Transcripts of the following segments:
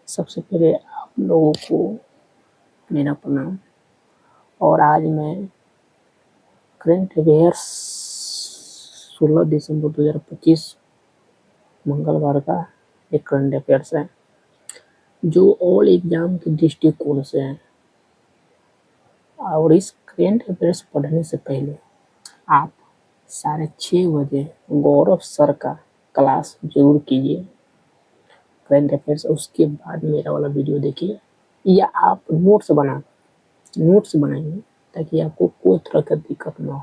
सबसे पहले आप लोगों को मेरा प्रणाम। और आज मैं करंट अफेयर्स 16 दिसंबर 2025 मंगलवार का एक करंट अफेयर्स है जो ऑल एग्जाम के दृष्टिकोण से है। और इस करंट अफेयर्स पढ़ने से पहले आप 6:30 बजे गौरव सर का क्लास जरूर कीजिए करंट अफेयर्स। उसके बाद मेरा वाला वीडियो देखिए या आप नोट्स बनाएंगे ताकि आपको कोई तरह का दिक्कत ना हो।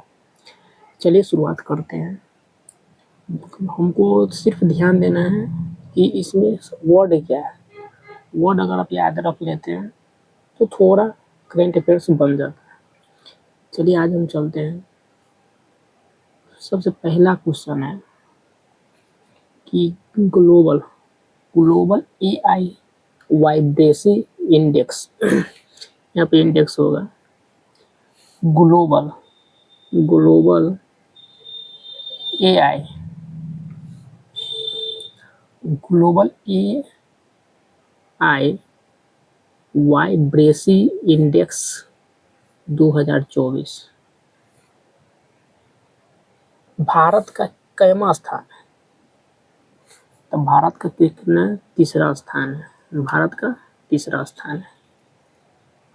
चलिए शुरुआत करते हैं। हमको सिर्फ ध्यान देना है कि इसमें वर्ड क्या है। वर्ड अगर आप याद रख लेते हैं तो थोड़ा करंट अफेयर्स बन जाता है। चलिए आज हम चलते हैं। सबसे पहला क्वेश्चन है कि ग्लोबल AI वाइब्रेसी इंडेक्स यहाँ पे इंडेक्स होगा ग्लोबल AI वाइब्रेसी इंडेक्स 2024 भारत का कैमा स्थान है? तो भारत का कितना तीसरा स्थान है। भारत का तीसरा स्थान है।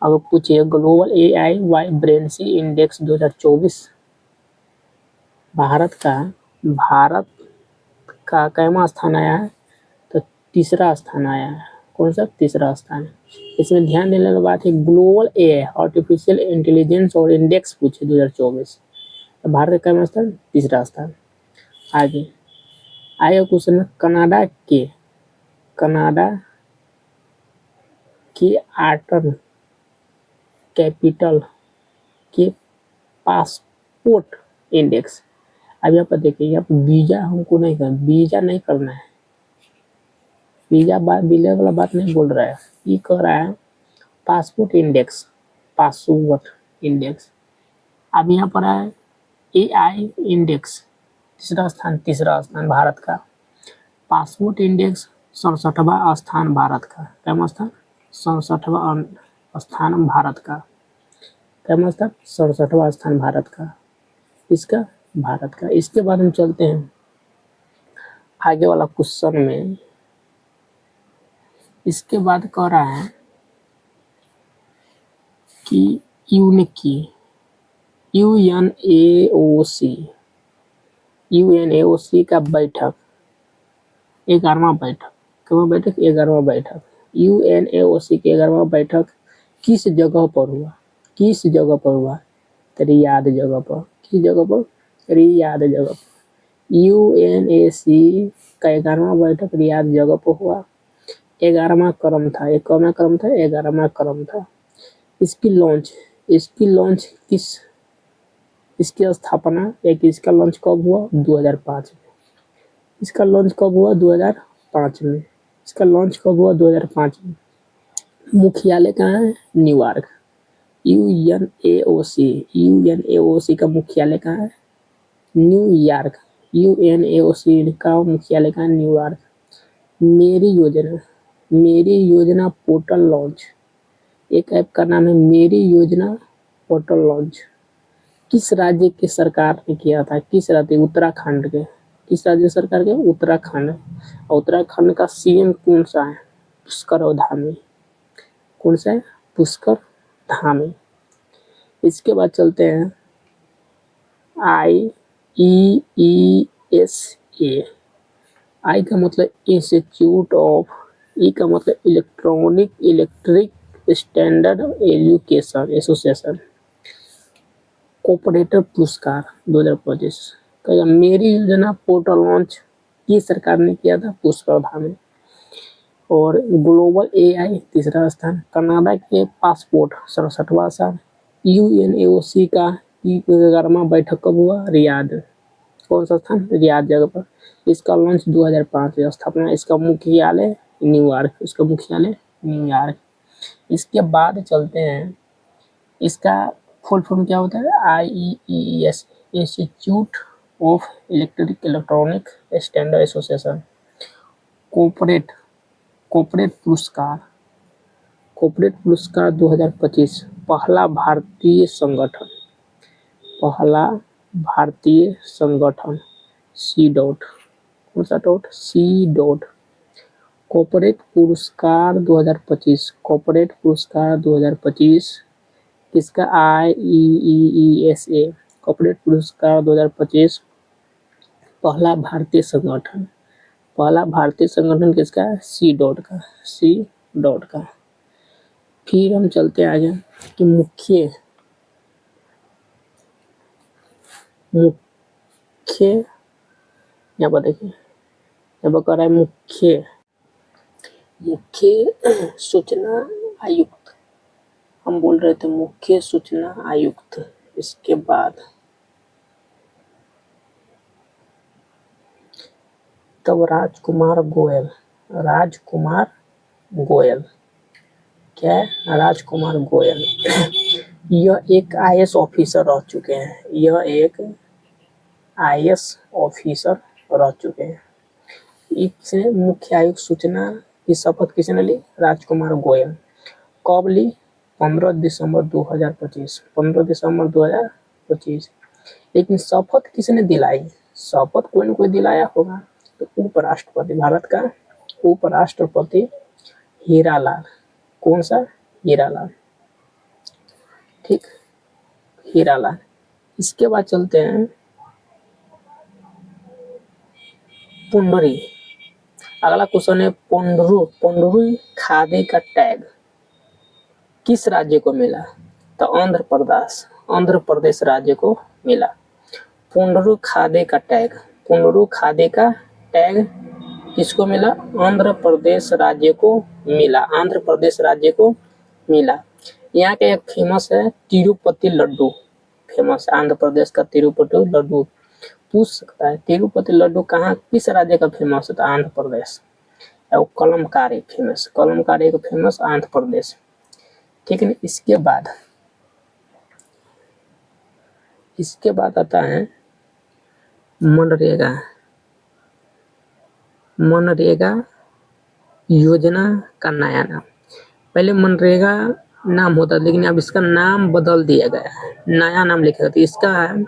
अगर पूछिए global AI vibrancy index 2024 Bharat का कैमा स्थान आया है? तो तीसरा स्थान आया है। कौन सा तीसरा स्थान है? इसमें ध्यान देने वाली बात है ग्लोबल AI आर्टिफिशियल इंटेलिजेंस और इंडेक्स पूछे 2024 तो भारत का कैमा स्थान तीसरा स्थान। आगे क्वेश्चन में कनाडा के आर्टन कैपिटल के पासपोर्ट इंडेक्स। अब यहाँ पर देखिए यहाँ पर वीजा हमको नहीं करना है। वीजा वाला बात नहीं बोल रहा है। ये कह रहा है पासपोर्ट इंडेक्स। अब यहाँ पर है AI इंडेक्स तीसरा स्थान भारत का। पासपोर्ट इंडेक्स 67वां स्थान भारत का। कैमा स्थान 67वां स्थान भारत का। कैमा स्थान 67वां स्थान भारत का। इसका भारत का। इसके बाद हम चलते हैं आगे वाला क्वेश्चन में। इसके बाद कह रहा है कि UNAOC का बैठक 11वां बैठक। कौन बैठक? 11वां बैठक। UNAOC की 11वां बैठक किस जगह पर हुआ? तो रियाद जगह पर। किस जगह पर? रियाद जगह पर। UNAC का 11वां बैठक रियाद जगह पर हुआ। 11वां क्रम था। 11वां क्रम था। इसकी स्थापना या इसका लॉन्च कब हुआ? 2005 में। इसका लॉन्च कब हुआ? 2005 में। मुख्यालय कहाँ है? न्यूयॉर्क। UNAOC का मुख्यालय कहाँ है? न्यूयॉर्क। UNAOC का मुख्यालय कहाँ है? न्यूयॉर्क। मेरी योजना पोर्टल लॉन्च। एक ऐप का नाम है मेरी योजना पोर्टल लॉन्च। किस राज्य की सरकार ने किया था? किस राज्य? उत्तराखंड के। किस राज्य सरकार के? उत्तराखंड। उत्तराखंड का CM कौन सा है? पुष्कर धामी। कौन सा है? पुष्कर धामी। इसके बाद चलते हैं IEESA। आई का मतलब इंस्टीट्यूट ऑफ, ई का मतलब electric standard education association cooperator पुरस्कार 2025 का। मेरी योजना पोर्टल लॉन्च की सरकार ने किया था? पुष्कर धामी। और ग्लोबल AI तीसरा स्थान। कनाडा के पासपोर्ट 67वां स्थान। UNAOC का 11वां बैठक कब हुआ? रियाद। कौन सा स्थान? रियाद जगह पर। इसका लॉन्च 2005 में। स्थापना इसका मुख्यालय न्यूयॉर्क। इसके बाद चलते हैं इसका फुल फॉर्म क्या होता है? IEES institute of electronic standard association cooperate corporate पुरस्कार 2025 पहला भारतीय संगठन सी डॉट कौन सा डॉट सी डॉट कॉर्पोरेट पुरस्कार 2025 किसका IEEESA कॉर्पोरेट पुरस्कार 2025 पहला भारतीय संगठन किसका सी डॉट का। फिर हम चलते आगे कि मुख्य यहाँ पर देखिए, यहाँ पर कह रहा है मुख्य सूचना आयुक्त, हम बोल रहे थे मुख्य सूचना आयुक्त। इसके बाद तब राजकुमार गोयल यह एक IAS ऑफिसर रह चुके हैं। इससे मुख्य आयुक्त सूचना की शपथ किसने ली? राजकुमार गोयल। कब ली? 15 दिसंबर 2025। लेकिन शपथ किसने दिलाई? शपथ कोई न कोई दिलाया होगा, तो उपराष्ट्रपति, भारत का उपराष्ट्रपति हीरालाल। कौन सा? हीरालाल, ठीक, हीरालाल। इसके बाद चलते हैं पुंडरी। अगला क्वेश्चन है पुंडरी खादी का टैग किस राज्य को मिला? तो आंध्र प्रदेश राज्य को मिला। पुंडरू खादी का टैग किसको मिला? आंध्र प्रदेश राज्य को मिला। यहाँ का एक फेमस है तिरुपति लड्डू, फेमस है आंध्र प्रदेश का तिरुपति लड्डू। पूछ सकता है तिरुपति लड्डू कहाँ, किस राज्य का फेमस है? तो आंध्र प्रदेश। और कलमकारी को फेमस आंध्र प्रदेश, ठीक है। इसके बाद आता है मनरेगा योजना का नया नाम। पहले मनरेगा नाम होता है, लेकिन अब इसका नाम बदल दिया गया है, नया नाम लिखा था। इसका है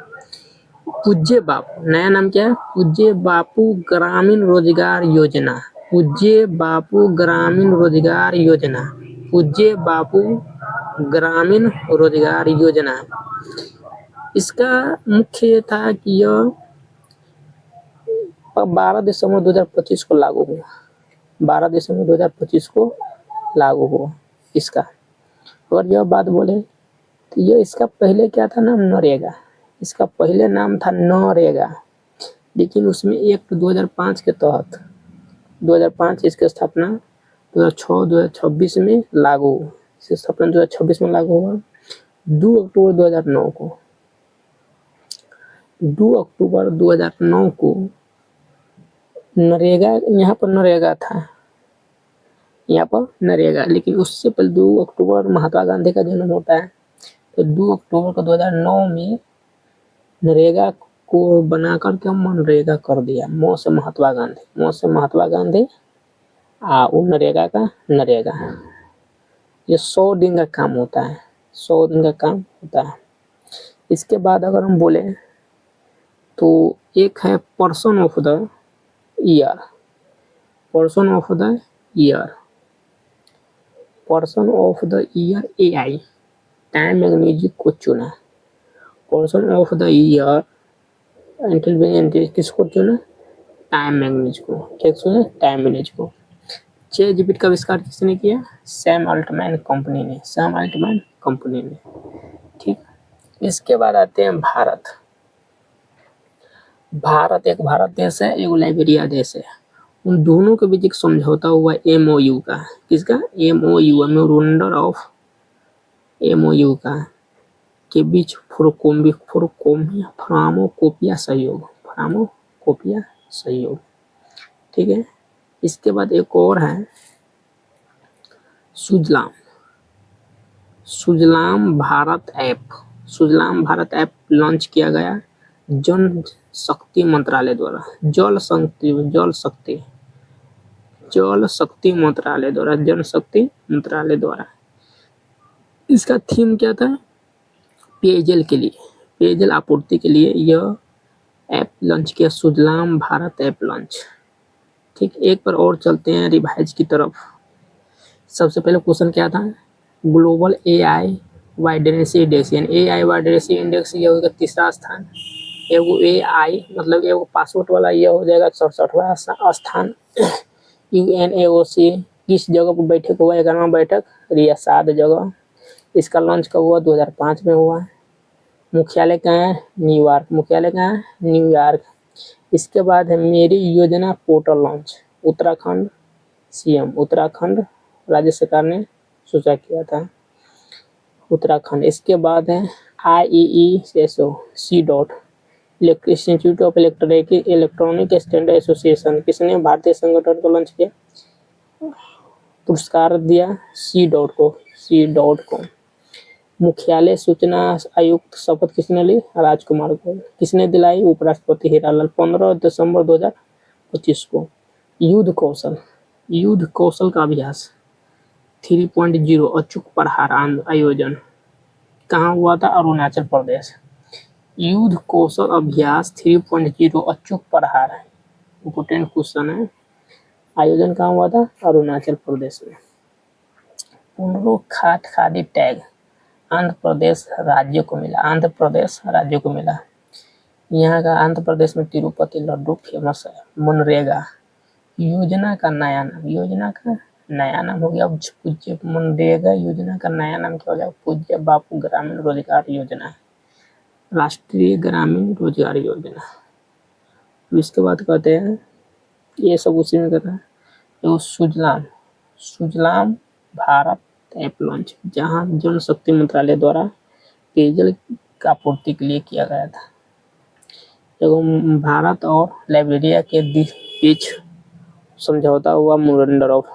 पूज्य बापू। नया नाम क्या है? पूज्य बापू ग्रामीण रोजगार योजना। पूज्य बापू ग्रामीण रोजगार योजना। इसका मुख्य था कि यह 12 दिसंबर 2025 को लागू हुआ। इसका अगर यह बात बोले तो यह इसका पहले क्या था नाम? नरेगा। इसका पहले नाम था नरेगा, लेकिन उसमें 1/2005 के तहत 2005 इसकी स्थापना 2026 में लागू हुआ। 2 अक्टूबर 2009 को नरेगा, यहाँ पर नरेगा, लेकिन उससे पहले 2 अक्टूबर महात्मा गांधी का जन्म होता है, तो 2 अक्टूबर को 2009 में नरेगा को बनाकर के मनरेगा कर दिया। मौ से महात्मा गांधी वो नरेगा का नरेगा। ये 100 दिन का काम होता है, इसके बाद अगर हम बोले तो एक है person of the year AI time manganese को चुना। पर्सन ऑफ द ईयर किसको चुना? टाइम मैगनीज को। क्या सुना? टाइम मैगनीज को। ChatGPT का आविष्कार किसने किया? सैम अल्टमैन कंपनी ने, ठीक। इसके बाद आते हैं भारत एक भारत देश है, एक लाइबेरिया देश है। उन दोनों के बीच एक समझौता हुआ MOU का। किसका? MOU, मेमोरेंडम ऑफ MOU का के बीच फार्माकोपिया सहयोग, ठीक है। इसके बाद एक और है सुजलाम भारत ऐप लॉन्च किया गया जल शक्ति मंत्रालय द्वारा। जल शक्ति जल शक्ति मंत्रालय द्वारा, जल शक्ति मंत्रालय द्वारा। इसका थीम क्या था? पेयजल के लिए, पेयजल आपूर्ति के लिए यह ऐप लॉन्च किया, सुजलाम भारत ऐप लॉन्च। ठीक, एक बार और चलते हैं रिवाइज की तरफ। सबसे पहले क्वेश्चन क्या था? ग्लोबल एआई वाइडेंसी इंडेक्स, यानी एआई वाइडेंसी इंडेक्स ये होगा तीसरा स्थान। एगो एआई मतलब एगो पासवर्ड वाला ये हो जाएगा 67वां स्थान। यूएनओसी किस जगह पर बैठक हुआ? 11वां बैठक रियाद जगह। इसका लॉन्च कब हुआ? 2005 में हुआ। मुख्यालय कहाँ है? न्यूयॉर्क। मुख्यालय कहाँ है? न्यूयॉर्क। इसके बाद है मेरी योजना portal launch, Uttarakhand CM, Uttarakhand राज्य सरकार ने सूचा किया था, उत्तराखंड। इसके बाद है IEESO C dot, institute of electronic standard association, किसने? भारतीय संगठन को लॉन्च किया, पुरस्कार दिया सी डॉट को। मुख्यालय सूचना आयुक्त शपथ किसने ली? राजकुमार को। किसने दिलाई? उपराष्ट्रपति हीरालाल, 15 दिसंबर 2025 को। युद्ध कौशल का अभ्यास 3.0 अचूक प्रहार आयोजन कहाँ हुआ था? अरुणाचल प्रदेश। युद्ध कौशल अभ्यास 3.0 अचूक प्रहार, इंपोर्टेंट क्वेश्चन है। आयोजन कहाँ हुआ था? अरुणाचल प्रदेश में। पुनरो खादी टैग आंध्र प्रदेश राज्य को मिला, आंध्र प्रदेश राज्य को मिला। यहाँ का आंध्र प्रदेश में तिरुपति लड्डू फेमस है। मनरेगा योजना का नया नाम, योजना का नया नाम हो गया पूज्य, मनरेगा योजना का नया नाम क्या हो गया? पूज्य बापू ग्रामीण रोजगार योजना, राष्ट्रीय ग्रामीण रोजगार योजना। इसके बाद कहते हैं ये सब उसी में कहता है तो सुजलाम भारत ऐप लॉन्च, जहाँ जल शक्ति मंत्रालय द्वारा पेयजल का आपूर्ति के लिए किया गया था। एवं भारत और लाइबेरिया के बीच समझौता हुआ मेमोरेंडम ऑफ,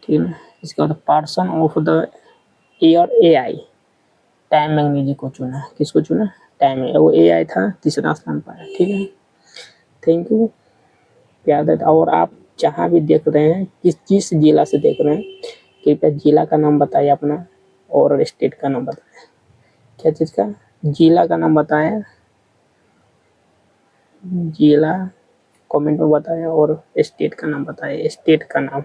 ठीक है। इसके बाद person of the year AI, Time magazine को चुना। किसको चुना? टाइम, वो एआई था, तीसरा स्थान पाया। ठीक है, थैंक यू, याद है। और आप जहाँ भी देख रहे हैं, किस जिला से देख रहे हैं, कृपया जिला का नाम बताइए अपना और स्टेट का नाम बताएं। क्या चीज़ का? जिला का नाम बताएं, जिला कमेंट में बताएं और स्टेट का नाम बताएं, स्टेट का नाम।